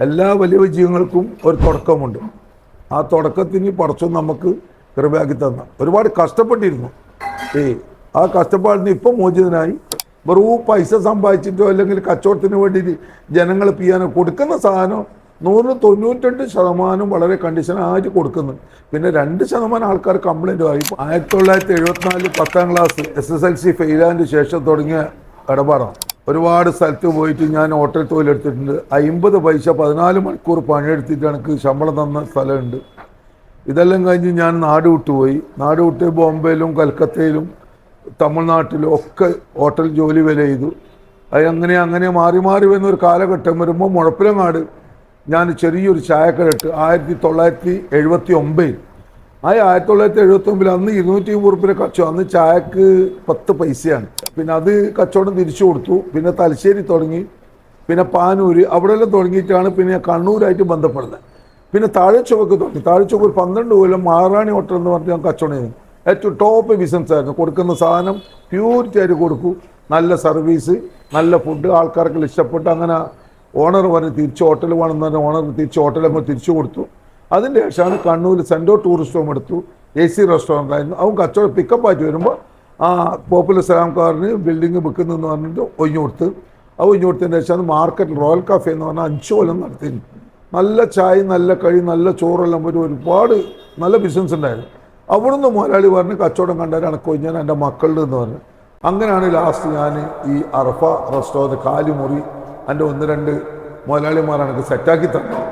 എല്ലാ വലിയ വിജയങ്ങൾക്കും ഒരു തുടക്കമുണ്ട്. ആ തുടക്കത്തിന് പടച്ചോൻ നമുക്ക് കൃപയാക്കി തന്ന. ഒരുപാട് കഷ്ടപ്പെട്ടിരുന്നു. ആ കഷ്ടപ്പാടിന് ഇപ്പം മോചിതനായി. വെറും പൈസ സമ്പാദിച്ചിട്ടോ അല്ലെങ്കിൽ കച്ചവടത്തിന് വേണ്ടി ജനങ്ങൾ പിയാനോ കൊടുക്കുന്ന സാധനം 192% വളരെ കണ്ടീഷനായിട്ട് കൊടുക്കുന്നു. പിന്നെ 2% ആൾക്കാർ കംപ്ലൈൻറ്റുമായി. 1974 10ാം ക്ലാസ് SSLC ഫെയിലായതിന് ശേഷം തുടങ്ങിയ ഇടപാടാണ്. ഒരുപാട് സ്ഥലത്ത് പോയിട്ട് ഞാൻ ഹോട്ടൽ തൊഴിലെടുത്തിട്ടുണ്ട്. 50 പൈസ 14 മണിക്കൂർ പണിയെടുത്തിട്ട് എനിക്ക് ശമ്പളം തന്ന സ്ഥലമുണ്ട്. ഇതെല്ലാം കഴിഞ്ഞ് ഞാൻ നാട് വിട്ടുപോയി. നാട് വിട്ട് ബോംബെയിലും കൽക്കത്തയിലും തമിഴ്നാട്ടിലും ഒക്കെ ഹോട്ടൽ ജോലി വില ചെയ്തു. അങ്ങനെ മാറി മാറി വരുന്നൊരു കാലഘട്ടം വരുമ്പോൾ മുഴപ്പിലങ്ങാട് ഞാൻ ചെറിയൊരു ചായക്കട ഇട്ട് 1979. 1979 അന്ന് 220 കച്ചവടം. അന്ന് ചായക്ക് 10 പൈസയാണ്. പിന്നെ അത് കച്ചവടം തിരിച്ചു കൊടുത്തു. പിന്നെ തലശ്ശേരി തുടങ്ങി, പിന്നെ പാനൂര്, അവിടെയെല്ലാം തുടങ്ങിയിട്ടാണ് പിന്നെ കണ്ണൂരായിട്ട് ബന്ധപ്പെടുന്നത്. പിന്നെ താഴെച്ചുവക്ക് തുടങ്ങി. താഴെച്ചുവക്ക് ഒരു 12 കൊല്ലം മഹാറാണി ഹോട്ടൽ എന്ന് പറഞ്ഞ് ഞാൻ കച്ചവടം ചെയ്യുന്നു. ഏറ്റവും ടോപ്പ് ബിസിനസ് ആയിരുന്നു. കൊടുക്കുന്ന സാധനം പ്യൂരിറ്റി ആയിട്ട് കൊടുക്കും, നല്ല സർവീസ്, നല്ല ഫുഡ്, ആൾക്കാർക്ക് ഇഷ്ടപ്പെട്ട്. അങ്ങനെ ഓണർ പറഞ്ഞ് തിരിച്ച് ഹോട്ടൽ വേണമെന്ന് പറഞ്ഞാൽ ഓണർ തിരിച്ച് ഹോട്ടലൊക്കെ തിരിച്ചു കൊടുത്തു. അതിൻ്റെ ശേഷമാണ് കണ്ണൂർ സെൻറ്റോ ടൂറിസ്റ്റ് ഹോം എടുത്തു. AC റെസ്റ്റോറൻ്റ് ആയിരുന്നു. അവൻ കച്ചവടം പിക്കപ്പ് ആയിട്ട് വരുമ്പോൾ ആ പോപ്പുലർ സലാംകാരന് ബിൽഡിങ് വിൽക്കുന്നതെന്ന് പറഞ്ഞിട്ട് ഒഴിഞ്ഞു കൊടുത്ത്. ഒഴിഞ്ഞു കൊടുത്തതിന് ശേഷം മാർക്കറ്റിൽ റോയൽ കഫേ എന്ന് പറഞ്ഞാൽ 5 കൊല്ലം നടത്തിയിരുന്നു. നല്ല ചായ, നല്ല കഴി, നല്ല ചോറെല്ലാം ഒരു ഒരുപാട് നല്ല ബിസിനസ് ഉണ്ടായിരുന്നു. അവിടുന്ന് മുതലാളി പറഞ്ഞ് കച്ചവടം കണ്ടാൽ എനക്ക് ഞാൻ എൻ്റെ മക്കളുടെ എന്ന് പറഞ്ഞു. അങ്ങനെയാണ് ലാസ്റ്റ് ഞാൻ ഈ അറഫ റെസ്റ്റോറൻറ്റ് കാലിമുറി എൻ്റെ 1-2 മുതലാളിമാരാണ് എനിക്ക് സെറ്റാക്കി തന്നത്.